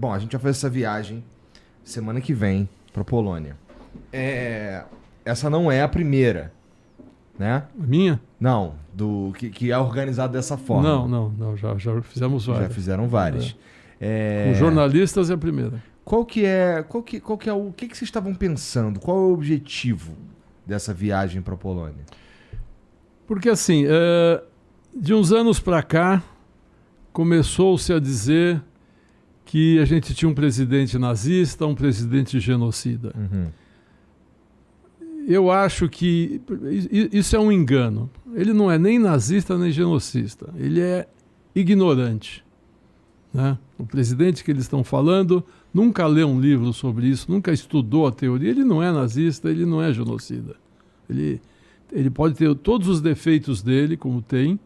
Bom, a gente vai fazer essa viagem semana que vem pra Polônia. Essa não é a primeira, né? Minha? Não, que é organizado dessa forma. Não, já fizemos várias. Já fizeram várias. Com jornalistas é a primeira. O que vocês estavam pensando? Qual é o objetivo dessa viagem para a Polônia? Porque assim, de uns anos para cá, começou-se a dizer que a gente tinha um presidente nazista, um presidente genocida. Uhum. Eu acho que isso é um engano. Ele não é nem nazista nem genocista. Ele é ignorante, né? O presidente que eles estão falando nunca leu um livro sobre isso, nunca estudou a teoria. Ele não é nazista, ele não é genocida. Ele pode ter todos os defeitos dele, como tem,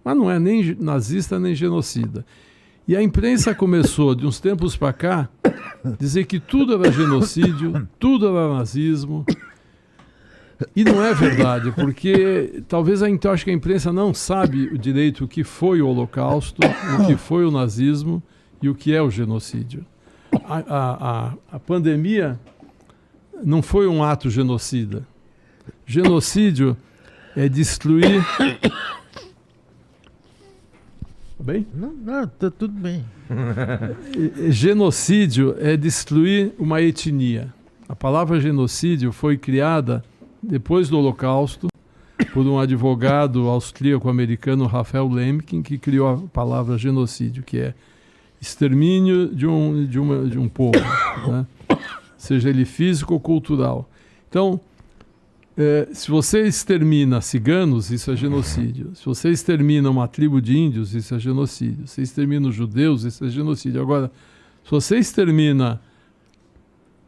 mas não é nem nazista nem genocida. E a imprensa começou, de uns tempos para cá, dizer que tudo era genocídio, tudo era nazismo. E não é verdade, porque talvez então acho que a imprensa não sabe o direito o que foi o Holocausto, o que foi o nazismo e o que é o genocídio. A pandemia não foi um ato genocida. Genocídio é destruir... Bem? Não, tá tudo bem. Genocídio é destruir uma etnia. A palavra genocídio foi criada depois do Holocausto por um advogado austríaco-americano, Raphael Lemkin, que criou a palavra genocídio, que é extermínio de um povo, né? Seja ele físico ou cultural. Então, se você extermina ciganos, isso é genocídio. Se você extermina uma tribo de índios, isso é genocídio. Se você extermina os judeus, isso é genocídio. Agora, se você extermina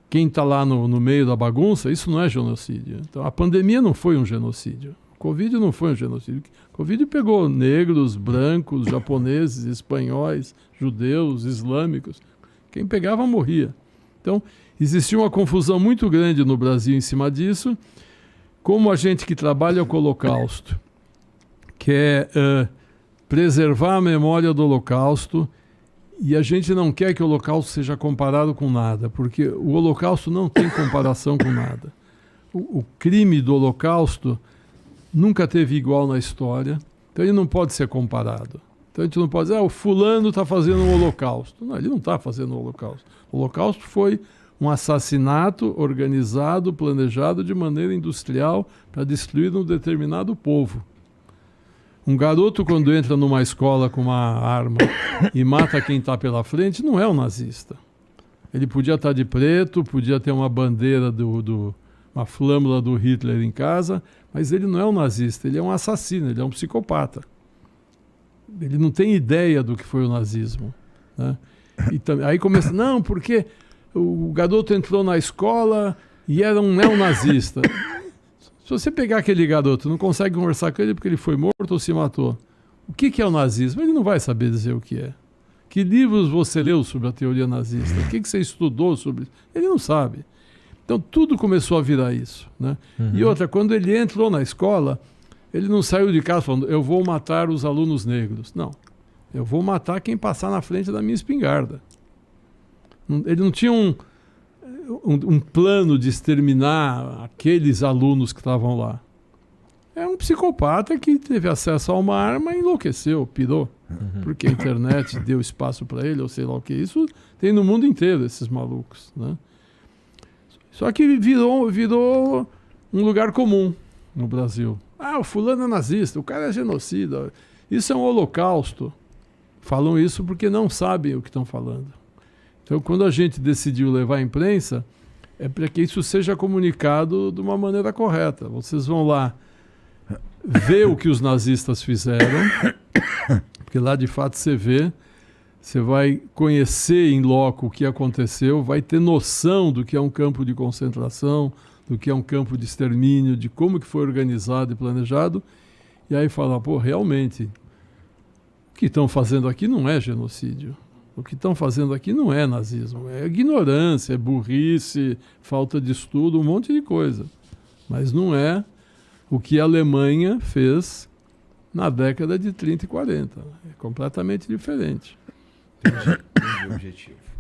quem está lá no meio da bagunça, isso não é genocídio. Então, a pandemia não foi um genocídio. O Covid não foi um genocídio. O Covid pegou negros, brancos, japoneses, espanhóis, judeus, islâmicos. Quem pegava morria. Então, existia uma confusão muito grande no Brasil em cima disso. Como a gente que trabalha com o Holocausto quer preservar a memória do Holocausto, e a gente não quer que o Holocausto seja comparado com nada, porque o Holocausto não tem comparação com nada. O crime do Holocausto nunca teve igual na história, então ele não pode ser comparado. Então a gente não pode dizer, o fulano está fazendo um Holocausto. Não, ele não está fazendo um Holocausto. O Holocausto foi um assassinato organizado, planejado de maneira industrial para destruir um determinado povo. Um garoto, quando entra numa escola com uma arma e mata quem está pela frente, não é um nazista. Ele podia estar de preto, podia ter uma bandeira, uma flâmula do Hitler em casa, mas ele não é um nazista, ele é um assassino, ele é um psicopata. Ele não tem ideia do que foi o nazismo, né? E aí começa, não, porque o garoto entrou na escola e era um neonazista. Se você pegar aquele garoto, não consegue conversar com ele porque ele foi morto ou se matou. O que é o nazismo? Ele não vai saber dizer o que é. Que livros você leu sobre a teoria nazista? O que você estudou sobre isso? Ele não sabe. Então tudo começou a virar isso, né? Uhum. E outra, quando ele entrou na escola, ele não saiu de casa falando, eu vou matar os alunos negros. Não. Eu vou matar quem passar na frente da minha espingarda. Ele não tinha um plano de exterminar aqueles alunos que estavam lá. É um psicopata que teve acesso a uma arma e enlouqueceu, pirou. Uhum. Porque a internet deu espaço para ele, ou sei lá o que. Isso tem no mundo inteiro, esses malucos, né? Só que virou um lugar comum no Brasil. O fulano é nazista, o cara é genocida. Isso é um holocausto. Falam isso porque não sabem o que estão falando. Então, quando a gente decidiu levar a imprensa, é para que isso seja comunicado de uma maneira correta. Vocês vão lá ver o que os nazistas fizeram, porque lá de fato você vê, você vai conhecer em loco o que aconteceu, vai ter noção do que é um campo de concentração, do que é um campo de extermínio, de como que foi organizado e planejado, e aí falar, realmente, o que estão fazendo aqui não é genocídio. O que estão fazendo aqui não é nazismo, é ignorância, é burrice, falta de estudo, um monte de coisa. Mas não é o que a Alemanha fez na década de 30 e 40. É completamente diferente. Entendi o objetivo.